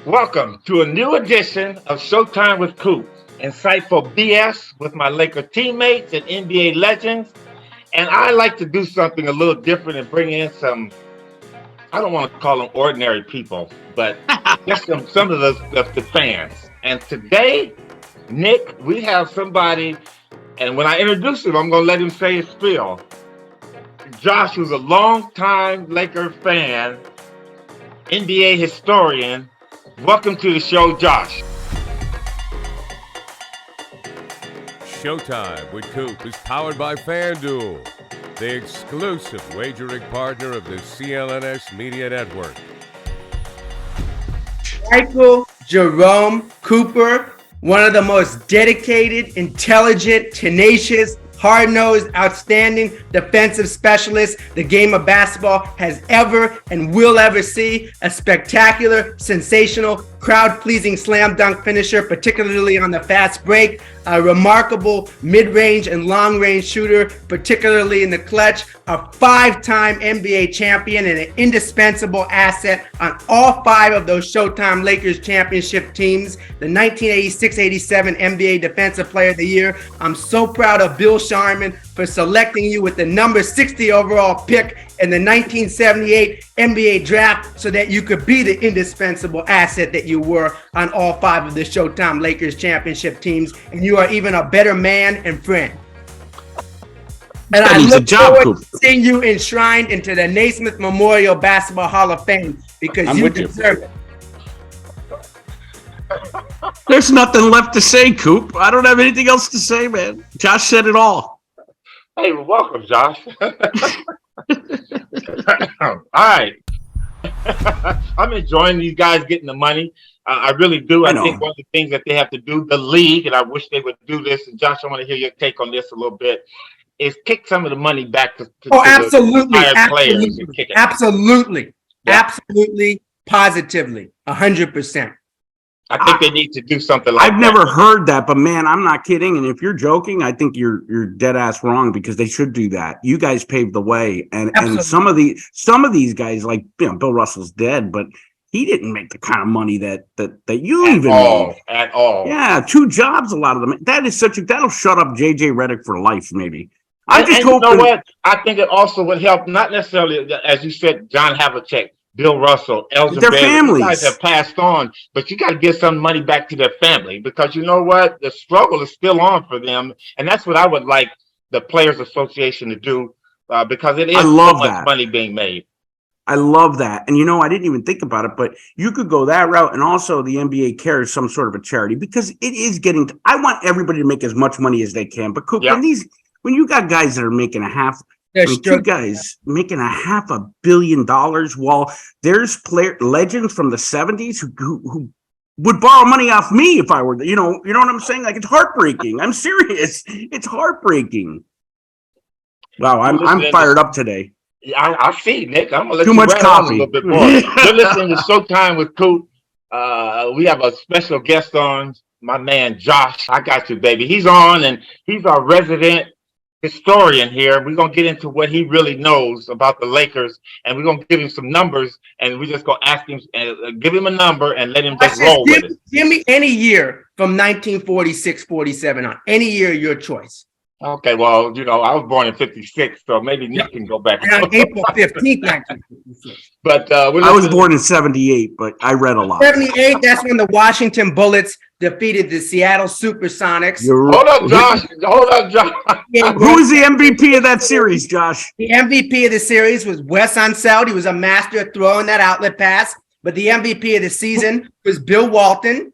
Welcome to a new edition of Showtime with Coop. Insightful BS with my Laker teammates and NBA legends. And I like to do something a little different and bring in some, I don't want to call them ordinary people, but just some of the fans. And today, Nick, we have somebody, and when I introduce him, I'm going to let him say his spiel. Josh, who's a longtime Laker fan, NBA historian. Welcome to the show, Josh. Showtime with Coop is powered by FanDuel, the exclusive wagering partner of the CLNS Media Network. Michael Jerome Cooper, one of the most dedicated, intelligent, tenacious, hard-nosed, outstanding defensive specialists the game of basketball has ever and will ever see. A spectacular, sensational, crowd-pleasing slam dunk finisher, particularly on the fast break. A remarkable mid-range and long-range shooter, particularly in the clutch. A five-time NBA champion and an indispensable asset on all five of those Showtime Lakers championship teams. The 1986-87 NBA Defensive Player of the Year. I'm so proud of Bill Sharman for selecting you with the number 60 overall pick in the 1978 NBA draft so that you could be the indispensable asset that you were on all five of the Showtime Lakers championship teams. And you are even a better man and friend. And I look forward to seeing you enshrined into the Naismith Memorial Basketball Hall of Fame because you deserve it. There's nothing left to say, Coop. I don't have anything else to say, man. Josh said it all. Hey, welcome, Josh. All right. I'm enjoying these guys getting the money. I really do. I think one of the things that they have to do, the league, and I wish they would do this, and Josh, I want to hear your take on this a little bit, is kick some of the money back to absolutely. the players. And kick it. Absolutely. Yeah. Absolutely. Positively. 100%. I think they need to do something like that. I've never heard that, but man, I'm not kidding. And if you're joking, I think you're dead ass wrong because they should do that. You guys paved the way, and some of these guys, like Bill Russell's dead, but he didn't make the kind of money that you even made at all. Yeah, 2 jobs. A lot of them. That'll shut up JJ Redick for life, maybe. I just hope. You know what? I think it also would help. Not necessarily, as you said, John Havlicek, Bill Russell, Elgin, their families. You guys have passed on, but you got to give some money back to their family because you know what? The struggle is still on for them, and that's what I would like the Players Association to do because it is so much money being made. I love that. And I didn't even think about it, but you could go that route. And also the NBA carries some sort of a charity because it is I want everybody to make as much money as they can. But Coop, when you got guys that are making two guys making $500 million while there's legends from the 70s who would borrow money off me if I were, you know what I'm saying? Like, it's heartbreaking. I'm serious. It's heartbreaking. Wow. I'm fired up today. I see, Nick. I'm going to let Too you much coffee. A little bit more. You're listening to Showtime with Coop. We have a special guest on, my man, Josh. I got you, baby. He's on, and he's our resident historian here. We're going to get into what he really knows about the Lakers, and we're going to give him some numbers, and we're just going to ask him, give him a number, and let him just roll with it. Give me any year from 1946, 47 on. Any year, your choice. Okay, well, I was born in 56, so maybe Nick can go back. And on April 15th, 1956. But I was born in 78, but I read a lot. 78, that's when the Washington Bullets defeated the Seattle Supersonics. Hold up, Josh. Who was the MVP of that series, Josh? The MVP of the series was Wes Unseld. He was a master at throwing that outlet pass. But the MVP of the season was Bill Walton.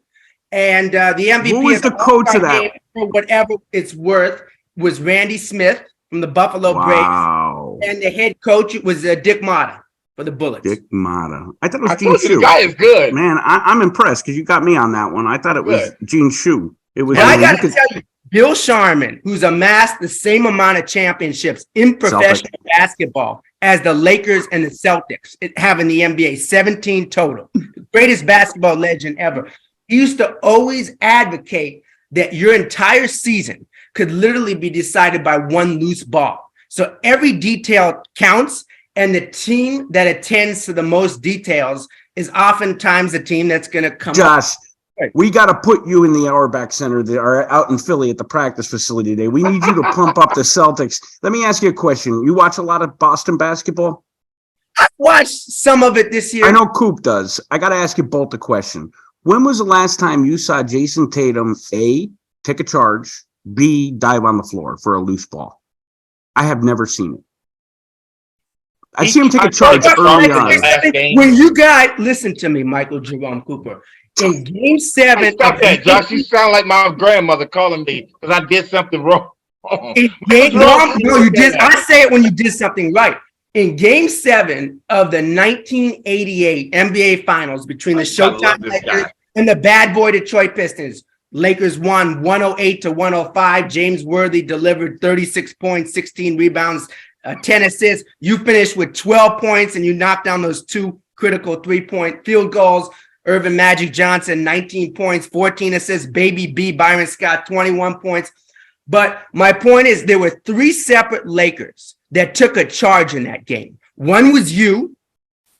And the MVP Who was the coach of that? For whatever it's worth, was Randy Smith from the Buffalo Braves. And the head coach was Dick Motta for the Bullets. Dick Motta. I thought it was Gene Shue. The guy is good. Man, I'm impressed because you got me on that one. I thought it was Gene Shue. It was. I got to tell you, Bill Sharman, who's amassed the same amount of championships in professional basketball as the Lakers and the Celtics have in the NBA, 17 total. Greatest basketball legend ever. He used to always advocate that your entire season could literally be decided by one loose ball. So every detail counts, and the team that attends to the most details is oftentimes a team that's going to come Josh, up. we got to put you in the Auerbach Center that are out in Philly at the practice facility today. We need you to pump up the Celtics. Let me ask you a question. You watch a lot of Boston basketball? I've watched some of it this year. I know Coop does. I got to ask you both the question. When was the last time you saw Jason Tatum, A, take a charge, B, dive on the floor for a loose ball? I have never seen it. I've seen him take a charge early on. When you guys, listen to me, Michael Jerome Cooper. In Game 7. Hey, stop that, Josh. You sound like my grandmother calling me because I did something wrong. No, you did. I say it when you did something right. In Game 7 of the 1988 NBA Finals between the Showtime Lakers and the bad boy Detroit Pistons, Lakers won 108-105. James Worthy delivered 36 points, 16 rebounds, 10 assists. You finished with 12 points and you knocked down those 2 critical 3-point field goals. Irvin Magic Johnson, 19 points, 14 assists. Baby B, Byron Scott, 21 points. But my point is there were 3 separate Lakers that took a charge in that game. One was you,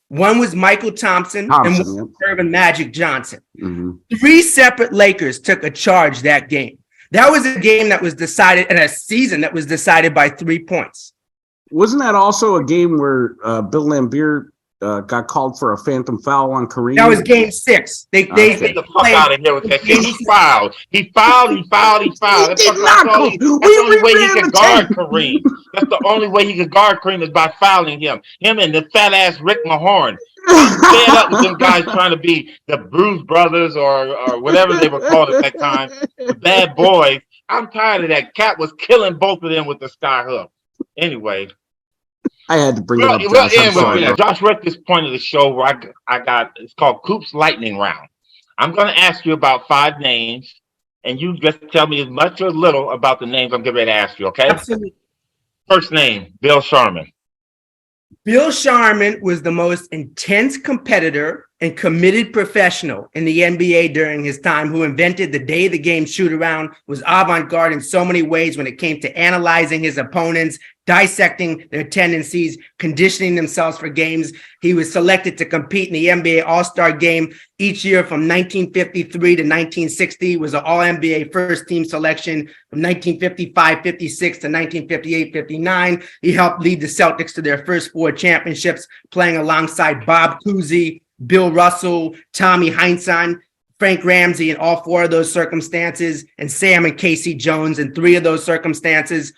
one was Michael Thompson, and one was Irvin Magic Johnson. 3 separate Lakers took a charge that game. That was a game that was decided, and a season that was decided by 3 points. Wasn't that also a game where Bill Laimbeer got called for a phantom foul on Kareem? That was Game 6. They get the fuck out of here with that shit. He fouled. That's the only way he could guard Kareem. That's the only way he could guard Kareem is by fouling him. Him and the fat ass Rick Mahorn. Fed up with them guys trying to be the Bruise Brothers or whatever they were called at that time. The bad boys. I'm tired of that. Cat was killing both of them with the sky hook. Anyway. I had to bring it up. Josh, Josh, we're at this point of the show where I got, it's called Coop's Lightning Round. I'm going to ask you about 5 names, and you just tell me as much or little about the names I'm getting ready to ask you, okay? Absolutely. First name, Bill Sharman. Bill Sharman was the most intense competitor and committed professional in the NBA during his time, who invented the day the game shoot around, was avant-garde in so many ways when it came to analyzing his opponents, dissecting their tendencies, conditioning themselves for games. He was selected to compete in the NBA All-Star Game each year from 1953 to 1960, was an All-NBA first-team selection from 1955-56 to 1958-59. He helped lead the Celtics to their first 4 championships, playing alongside Bob Cousy, Bill Russell, Tommy Heinsohn, Frank Ramsey in all 4 of those circumstances, and Sam and Casey Jones in 3 of those circumstances,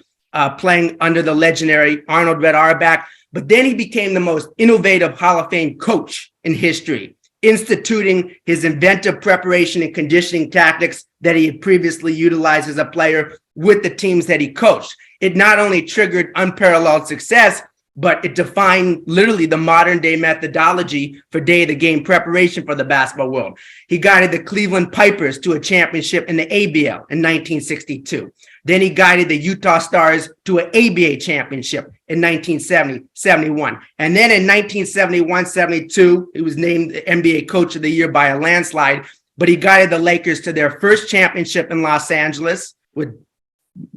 playing under the legendary Arnold Red Auerbach. But then he became the most innovative Hall of Fame coach in history, instituting his inventive preparation and conditioning tactics that he had previously utilized as a player with the teams that he coached. It not only triggered unparalleled success, but it defined literally the modern day methodology for day of the game preparation for the basketball world. He guided the Cleveland Pipers to a championship in the ABL in 1962. Then he guided the Utah Stars to an ABA championship in 1970-71. And then in 1971-72, he was named the NBA Coach of the Year by a landslide, but he guided the Lakers to their first championship in Los Angeles,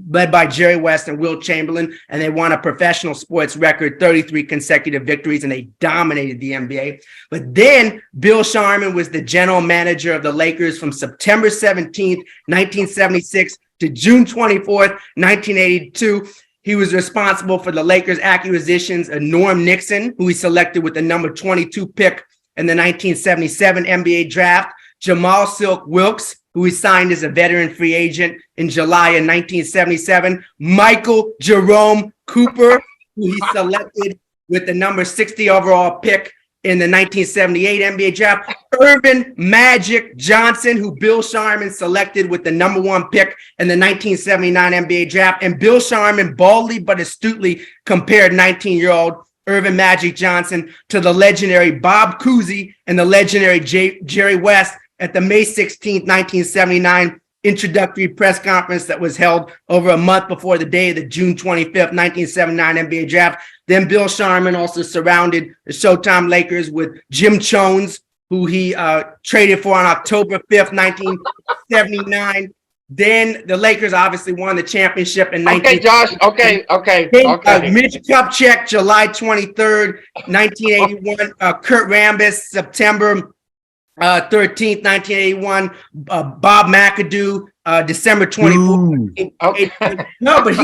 led by Jerry West and Wilt Chamberlain, and they won a professional sports record, 33 consecutive victories, and they dominated the NBA. But then Bill Sharman was the general manager of the Lakers from September 17th, 1976 to June 24th, 1982. He was responsible for the Lakers' acquisitions of Norm Nixon, who he selected with the number 22 pick in the 1977 NBA draft, Jamal Silk Wilkes, who he signed as a veteran free agent in July of 1977, Michael Jerome Cooper, who he selected with the number 60 overall pick in the 1978 NBA draft, Irvin Magic Johnson, who Bill Sharman selected with the number 1 pick in the 1979 NBA draft. And Bill Sharman boldly but astutely compared 19-year-old Irvin Magic Johnson to the legendary Bob Cousy and the legendary Jerry West at the May 16th, 1979 introductory press conference that was held over a month before the day of the June 25th, 1979 NBA draft. Then Bill Sharman also surrounded the Showtime Lakers with Jim Chones, who he traded for on October 5th, 1979. Then the Lakers obviously won the championship in 19. Okay, Josh. Okay. Mitch Kupchak, July 23rd, 1981. Kurt Rambis, September 13th, 1981. Bob McAdoo, December 24th. Okay. No, but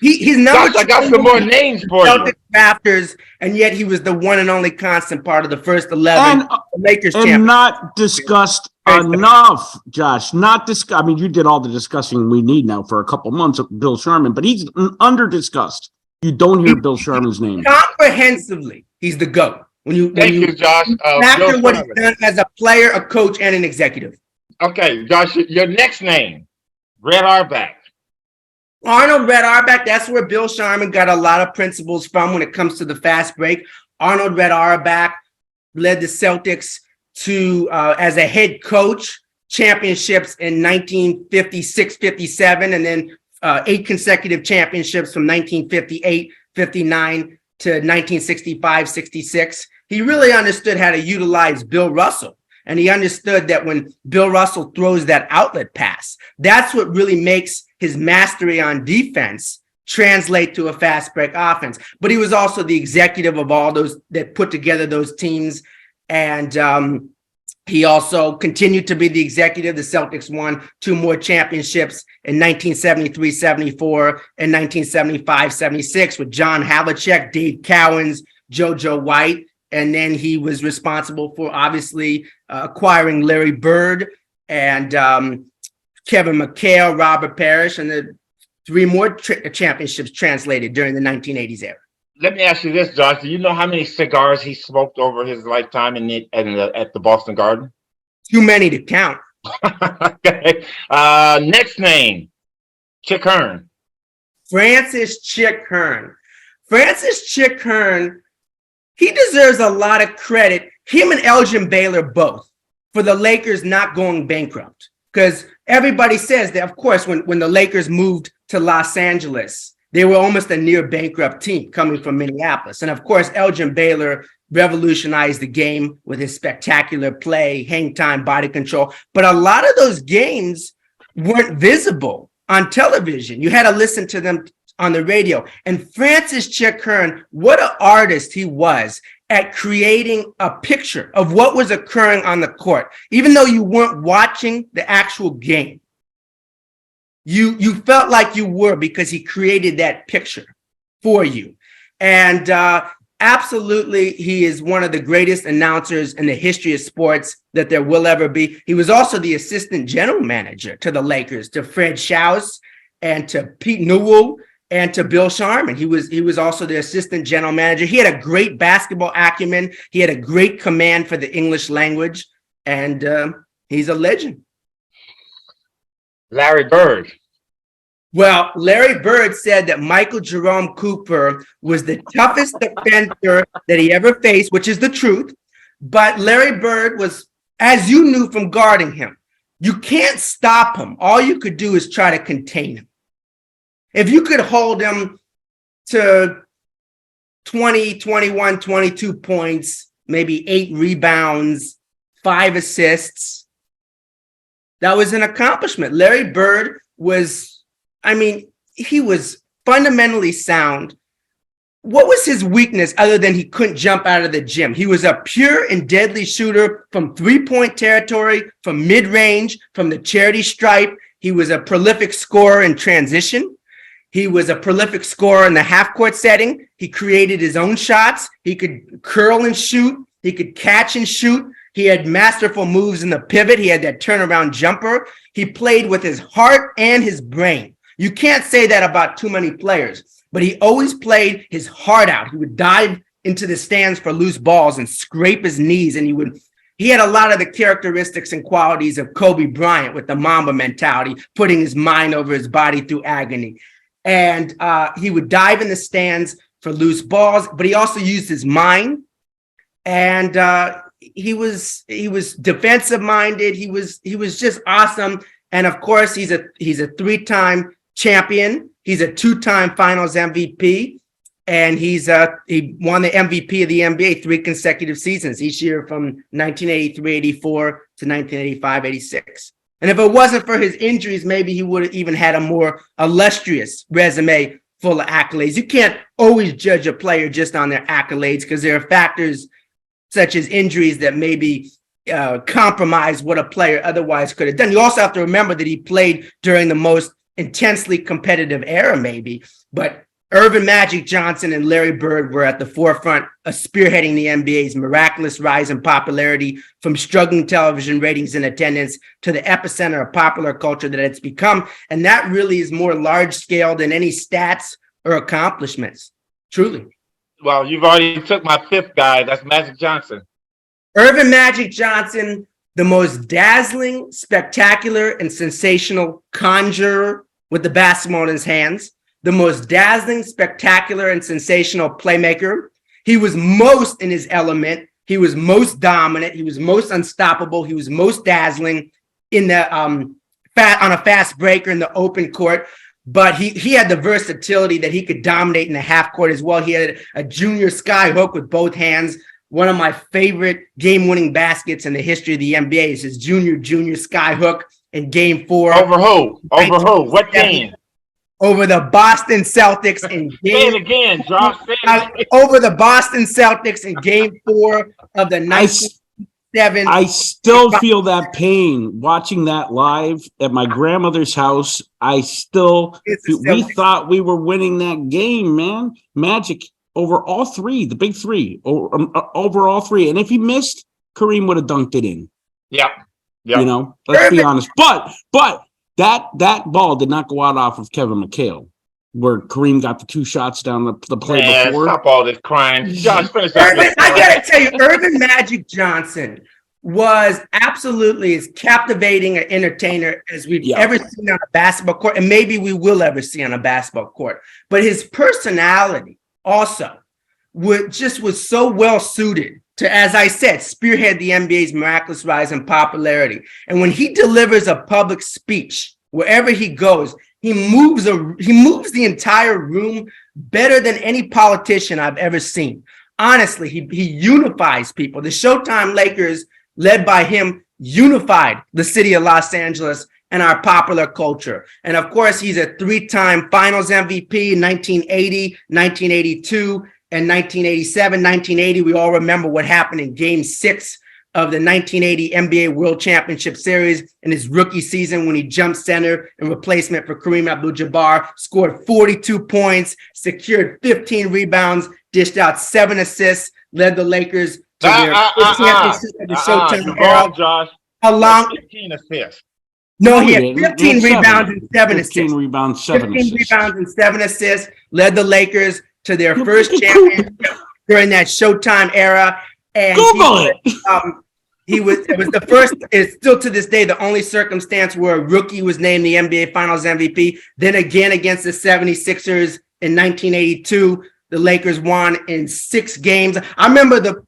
he's number Josh, I got some more names for you. Celtics rafters, and yet he was the one and only constant part of the first 11 Lakers champions. And not discussed enough, Josh. Not discuss. I mean, you did all the discussing we need now for a couple months of Bill Sharman, but he's under discussed. You don't hear Bill Sharman's name comprehensively. He's the GOAT. Thank you, Josh. After what he's done as a player, a coach, and an executive. Okay, Josh, your next name, Red Auerbach. Arnold Red Auerbach, that's where Bill Sharman got a lot of principles from when it comes to the fast break. Arnold Red Auerbach led the Celtics to, as a head coach, championships in 1956-57, and then 8 consecutive championships from 1958-59 to 1965-66. He really understood how to utilize Bill Russell. And he understood that when Bill Russell throws that outlet pass, that's what really makes his mastery on defense translate to a fast break offense. But he was also the executive of all those that put together those teams. And he also continued to be the executive. The Celtics won 2 more championships in 1973-74 and 1975-76 with John Havlicek, Dave Cowens, JoJo White. And then he was responsible for obviously acquiring Larry Bird and Kevin McHale, Robert Parrish, and the 3 more championships translated during the 1980s era. Let me ask you this, Josh. Do you know how many cigars he smoked over his lifetime at the Boston Garden? Too many to count. Okay. Next name, Chick Hearn. Francis Chick Hearn. Francis Chick Hearn, he deserves a lot of credit, him and Elgin Baylor both, for the Lakers not going bankrupt. Because everybody says that, of course, when the Lakers moved to Los Angeles, they were almost a near bankrupt team coming from Minneapolis. And of course, Elgin Baylor revolutionized the game with his spectacular play, hang time, body control. But a lot of those games weren't visible on television. You had to listen to them on the radio. And Francis Chick Hearn, what an artist he was at creating a picture of what was occurring on the court. Even though you weren't watching the actual game, you felt like you were, because he created that picture for you. And absolutely, he is one of the greatest announcers in the history of sports that there will ever be. He was also the assistant general manager to the Lakers, to Fred Schaus and to Pete Newell and to Bill Sharman. He was also the assistant general manager. He had a great basketball acumen. He had a great command for the English language, and he's a legend. Larry Bird. Well, Larry Bird said that Michael Jerome Cooper was the toughest defender that he ever faced, which is the truth. But Larry Bird was, as you knew from guarding him, you can't stop him. All you could do is try to contain him. If you could hold him to 20, 21, 22 points, maybe 8 rebounds, 5 assists, that was an accomplishment. Larry Bird was, he was fundamentally sound. What was his weakness other than he couldn't jump out of the gym? He was a pure and deadly shooter from 3-point territory, from mid-range, from the charity stripe. He was a prolific scorer in transition. He was a prolific scorer in the half-court setting. He created his own shots. He could curl and shoot. He could catch and shoot. He had masterful moves in the pivot. He had that turnaround jumper. He played with his heart and his brain. You can't say that about too many players, but he always played his heart out. He would dive into the stands for loose balls and scrape his knees, and he had a lot of the characteristics and qualities of Kobe Bryant with the Mamba mentality, putting his mind over his body through agony. And he would dive in the stands for loose balls, but he also used his mind. And he was defensive minded. He was just awesome. And of course, he's a 3-time champion. He's a 2-time Finals MVP, and he won the MVP of the NBA 3 consecutive seasons, each year from 1983-84 to 1985-86. And if it wasn't for his injuries, maybe he would have even had a more illustrious resume full of accolades. You can't always judge a player just on their accolades because there are factors such as injuries that maybe compromise what a player otherwise could have done. You also have to remember that he played during the most intensely competitive era, maybe. But Earvin Magic Johnson and Larry Bird were at the forefront of spearheading the NBA's miraculous rise in popularity, from struggling television ratings and attendance to the epicenter of popular culture that it's become. And that really is more large scale than any stats or accomplishments. Truly. Well, you've already took my fifth guy. That's Magic Johnson. Earvin Magic Johnson, the most dazzling, spectacular, and sensational conjurer with the basketball in his hands. The most dazzling, spectacular, and sensational playmaker. He was most in his element. He was most dominant. He was most unstoppable. He was most dazzling in the on a fast breaker in the open court. But he had the versatility that he could dominate in the half court as well. He had a junior sky hook with both hands. One of my favorite game-winning baskets in the history of the NBA is his junior sky hook in Game 4. Over who? What game? Over the Boston Celtics in Say it again, Josh. Over the Boston Celtics in Game 4 of the 1997. I still feel that pain watching that live at my grandmother's house. We thought we were winning that game, man. Magic over all three, the big three, over all three. And if he missed, Kareem would have dunked it in. Yep. You know, let's be honest. But that ball did not go out off of Kevin McHale, where Kareem got the 2 shots down the play before. Stop all this crying. Josh, finish I gotta tell you, Earvin Magic Johnson was absolutely as captivating an entertainer as we've ever seen on a basketball court, and maybe we will ever see on a basketball court. But his personality also was so well suited to, as I said, spearhead the NBA's miraculous rise in popularity. And when he delivers a public speech, wherever he goes, he moves the entire room better than any politician I've ever seen. Honestly, he unifies people. The Showtime Lakers, led by him, unified the city of Los Angeles and our popular culture. And of course, he's a 3-time Finals MVP in 1980, 1982, and 1987. 1980, we all remember what happened in Game 6 of the 1980 NBA World Championship Series in his rookie season when he jumped center in replacement for Kareem Abdul-Jabbar, scored 42 points, secured 15 rebounds, dished out 7 assists, led the Lakers to their championship of the Showtime era. Josh. Along 15 assists. No, he had 15 rebounds and 7 assists. 15 rebounds, 7 15 assists. rebounds and 7 assists, led the Lakers to their first championship during that Showtime era. And Google it. It was the first, it's still to this day, the only circumstance where a rookie was named the NBA Finals MVP. Then again against the 76ers in 1982, the Lakers won in 6 games. I remember the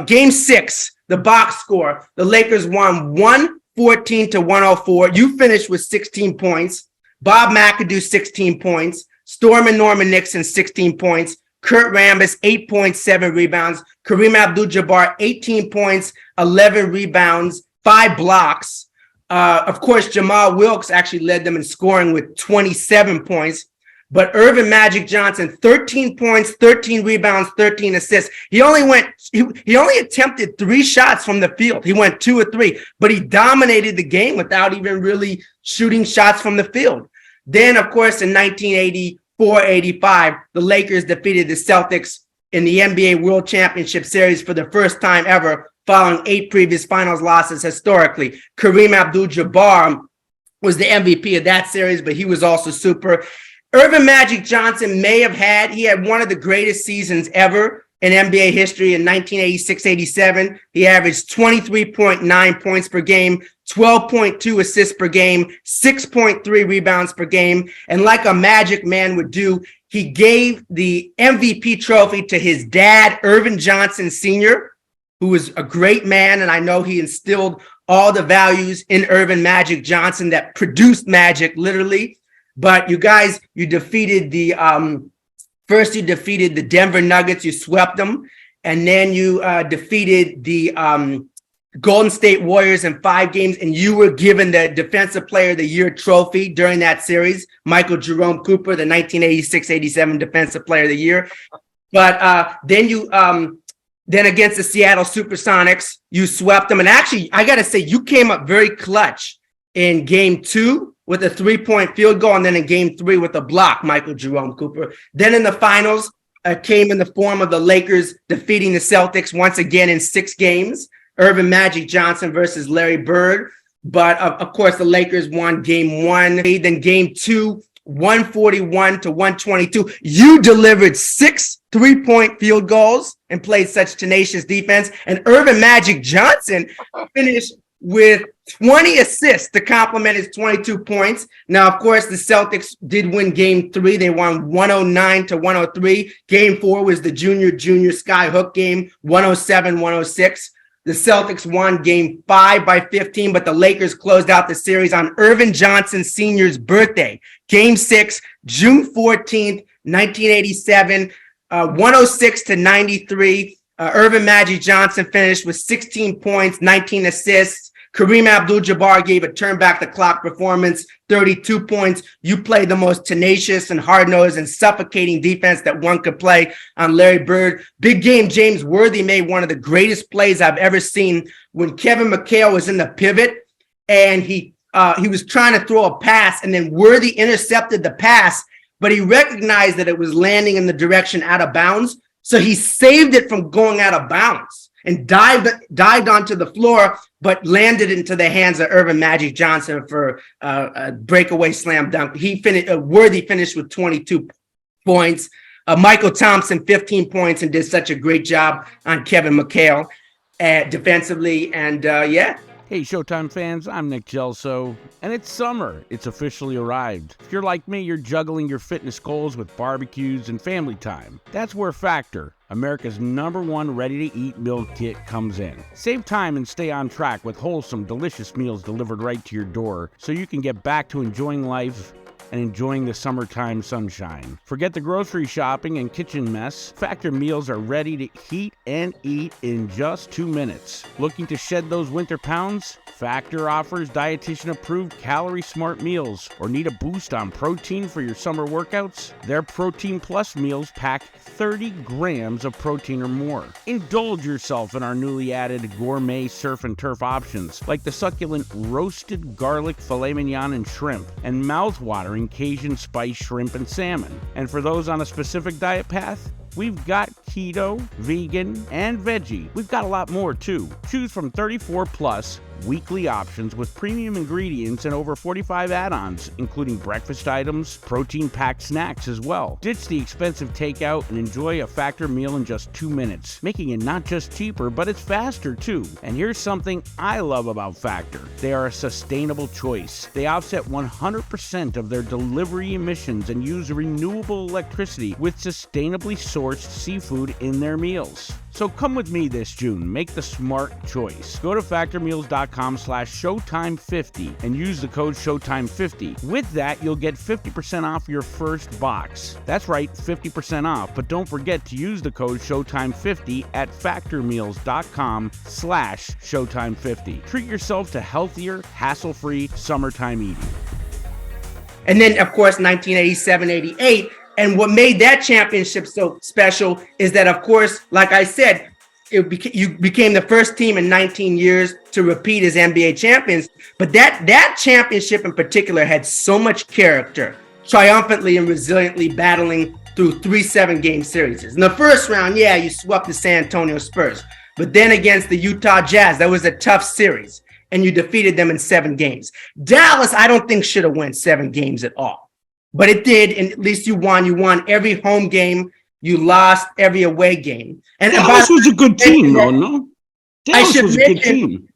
Game 6, the box score, the Lakers won 114-104. You finished with 16 points. Bob McAdoo, 16 points. Storm and Norman Nixon, 16 points. Kurt Rambis, 8.7 rebounds. Kareem Abdul-Jabbar, 18 points, 11 rebounds, 5 blocks. Of course, Jamal Wilkes actually led them in scoring with 27 points. But Earvin Magic Johnson, 13 points, 13 rebounds, 13 assists. He only attempted 3 shots from the field. He went 2 or 3, but he dominated the game without even really shooting shots from the field. Then, of course, in 1984-85, the Lakers defeated the Celtics in the NBA World Championship Series for the first time ever, following 8 previous finals losses historically. Kareem Abdul-Jabbar was the MVP of that series, but he was also super. Earvin Magic Johnson he had one of the greatest seasons ever in NBA history in 1986-87. He averaged 23.9 points per game, 12.2 assists per game, 6.3 rebounds per game. And like a Magic man would do, he gave the MVP trophy to his dad, Earvin Johnson Sr., who was a great man. And I know he instilled all the values in Earvin Magic Johnson that produced Magic, literally. But you guys, you defeated the Denver Nuggets. You swept them, and then you defeated the Golden State Warriors in 5 games, and you were given the Defensive Player of the Year trophy during that series. Michael Jerome Cooper, the 1986-87 Defensive Player of the Year. But then against the Seattle Supersonics, you swept them. And actually, I got to say, you came up very clutch in game 2 with a 3-point field goal, and then in game 3 with a block, Michael Jerome Cooper. Then in the finals, came in the form of the Lakers defeating the Celtics once again in 6 games. Irvin Magic Johnson versus Larry Bird. But of course, the Lakers won game 1. Then game 2, 141 to 122. You delivered 6 3-point field goals and played such tenacious defense. And Irvin Magic Johnson finished with 20 assists to complement his 22 points. Now, of course, the Celtics did win game 3. They won 109 to 103. Game 4 was the junior Sky Hook game, 107-106. The Celtics won game 5 by 15, but the Lakers closed out the series on Irvin Johnson Sr.'s birthday. Game 6, June 14th, 1987, 106 to 93. Irvin Magic Johnson finished with 16 points, 19 assists. Kareem Abdul-Jabbar gave a turn-back-the-clock performance, 32 points. You played the most tenacious and hard-nosed and suffocating defense that one could play on Larry Bird. Big game James Worthy made one of the greatest plays I've ever seen when Kevin McHale was in the pivot, and he was trying to throw a pass, and then Worthy intercepted the pass, but he recognized that it was landing in the direction out of bounds, so he saved it from going out of bounds and dived onto the floor, but landed into the hands of Irvin Magic Johnson for a breakaway slam dunk. Worthy finished with 22 points. Michael Thompson, 15 points, and did such a great job on Kevin McHale defensively. And Hey, Showtime fans, I'm Nick Gelso, and it's summer. It's officially arrived. If you're like me, you're juggling your fitness goals with barbecues and family time. That's where Factor, America's #1 ready-to-eat meal kit, comes in. Save time and stay on track with wholesome, delicious meals delivered right to your door so you can get back to enjoying life and enjoying the summertime sunshine. Forget the grocery shopping and kitchen mess. Factor meals are ready to heat and eat in just 2 minutes. Looking to shed those winter pounds? Factor offers dietitian-approved calorie-smart meals. Or need a boost on protein for your summer workouts? Their Protein Plus meals pack 30 grams of protein or more. Indulge yourself in our newly added gourmet surf and turf options, like the succulent roasted garlic filet mignon and shrimp, and mouth-watering Cajun spice shrimp and salmon. And for those on a specific diet path, we've got keto, vegan, and veggie. We've got a lot more too. Choose from 34 plus weekly options with premium ingredients and over 45 add-ons, including breakfast items, protein-packed snacks as well. Ditch the expensive takeout and enjoy a Factor meal in just 2 minutes, making it not just cheaper, but it's faster too. And here's something I love about Factor. They are a sustainable choice. They offset 100% of their delivery emissions and use renewable electricity with sustainably sourced seafood in their meals. So come with me this June. Make the smart choice. Go to factormeals.com/Showtime50 and use the code Showtime50. With that, you'll get 50% off your first box. That's right, 50% off. But don't forget to use the code Showtime50 at factormeals.com/Showtime50. Treat yourself to healthier, hassle-free summertime eating. And then, of course, 1987-88. And what made that championship so special is that, of course, like I said, you became the first team in 19 years to repeat as NBA champions. But that championship in particular had so much character, triumphantly and resiliently battling through 3 7-game series. In the first round, you swept the San Antonio Spurs. But then against the Utah Jazz, that was a tough series, and you defeated them in 7 games. Dallas, I don't think should have won 7 games at all. But it did, and at least you won. You won every home game. You lost every away game. And Dallas was a good team, though, no? Dallas was a good team.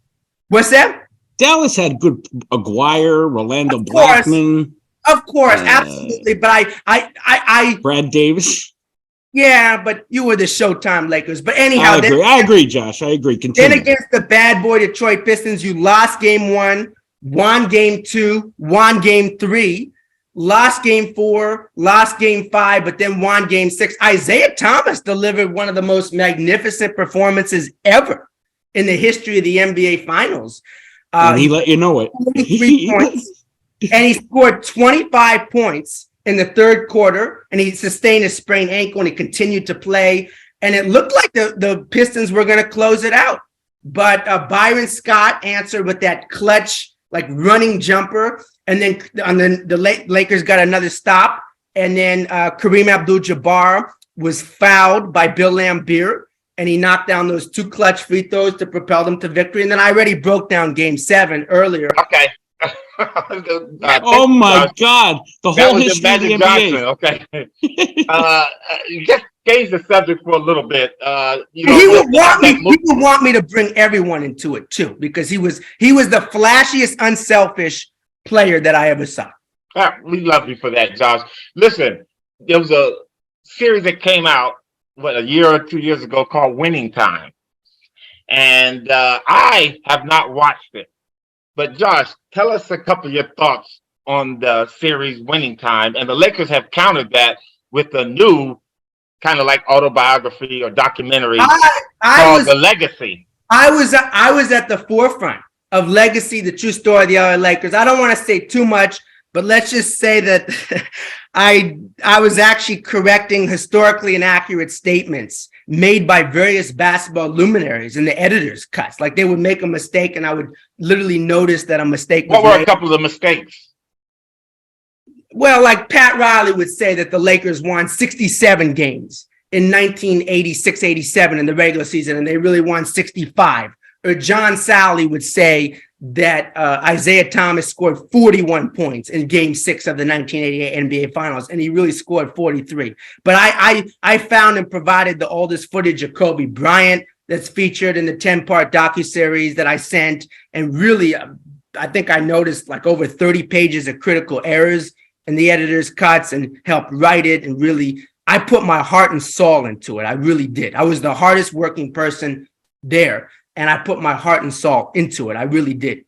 What's that? Dallas had good Aguirre, Rolando Blackman. Of course, absolutely. But I Brad Davis. Yeah, but you were the Showtime Lakers. But anyhow, I agree, Josh. I agree. Continue. Then against the bad boy Detroit Pistons, you lost game 1, won game 2, won game 3. Lost game 4, lost game 5, but then won game 6. Isiah Thomas delivered one of the most magnificent performances ever in the history of the NBA Finals. And he let you know it. 23 points, and he scored 25 points in the third quarter, and he sustained a sprained ankle, and he continued to play. And it looked like the Pistons were going to close it out. But Byron Scott answered with that clutch, like running jumper. And then the Lakers got another stop. And then Kareem Abdul-Jabbar was fouled by Bill Laimbeer, and he knocked down those 2 clutch free throws to propel them to victory. And then I already broke down Game 7 earlier. Okay. Oh my God! The whole history of the NBA. Okay. Just change the subject for a little bit. He would want me to bring everyone into it too, because he was the flashiest, unselfish player that I ever saw. We love you for that, Josh. Listen, there was a series that came out a year or 2 years ago called Winning Time, and I have not watched it. But Josh, tell us a couple of your thoughts on the series Winning Time. And the Lakers have countered that with a new kind of like autobiography or documentary called The Legacy. I was at the forefront of Legacy, the true story of the LA Lakers. I don't want to say too much, but let's just say that I was actually correcting historically inaccurate statements made by various basketball luminaries in the editor's cuts. Like they would make a mistake and I would literally notice that a mistake was made. What were a couple of the mistakes? Well, like Pat Riley would say that the Lakers won 67 games in 1986-87 in the regular season, and they really won 65. Or John Sally would say that Isiah Thomas scored 41 points in Game 6 of the 1988 NBA Finals, and he really scored 43. But I found and provided the oldest footage of Kobe Bryant that's featured in the 10-part docuseries that I sent, and really, I think I noticed like over 30 pages of critical errors in the editor's cuts and helped write it, and really, I put my heart and soul into it. I really did. I was the hardest working person there, and I put my heart and soul into it. I really did.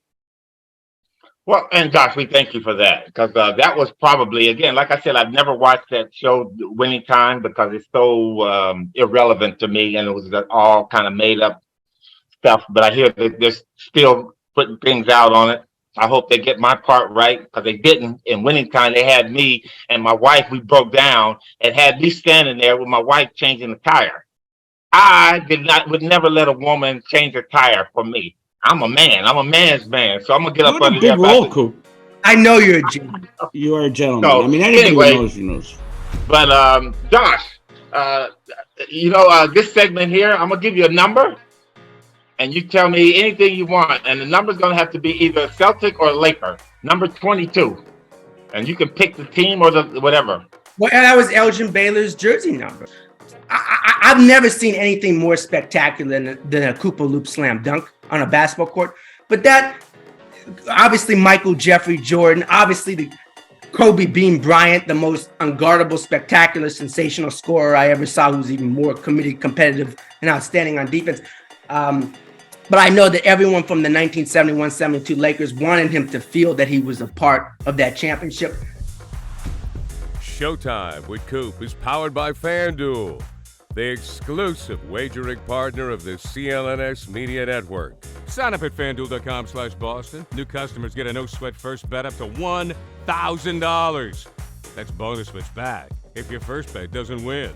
Well, and Josh, we thank you for that, because that was probably, again, like I said, I've never watched that show Winning Time because it's so irrelevant to me, and it was all kind of made up stuff. But I hear that they're still putting things out on it. I hope they get my part right, because they didn't. In Winning Time, they had me and my wife, we broke down and had me standing there with my wife changing the tire. I would never let a woman change a tire for me. I'm a man. I'm a man's man. So I'm going to get up under there. Coop. I know you're a gentleman. You are a gentleman. So, I mean, anybody anyway, who knows. But Josh, this segment here, I'm going to give you a number, and you tell me anything you want. And the number's going to have to be either a Celtic or a Laker. Number 22. And you can pick the team or the whatever. Well, that was Elgin Baylor's jersey number. I've never seen anything more spectacular than a Cooper Loop slam dunk on a basketball court. But that, obviously, Michael Jeffrey Jordan, obviously the Kobe Bean Bryant, the most unguardable, spectacular, sensational scorer I ever saw, who's even more committed, competitive, and outstanding on defense. But I know that everyone from the 1971-72 Lakers wanted him to feel that he was a part of that championship. Showtime with Coop is powered by FanDuel, the exclusive wagering partner of the CLNS Media Network. Sign up at FanDuel.com/Boston. New customers get a no-sweat first bet up to $1,000. That's bonus bets back if your first bet doesn't win.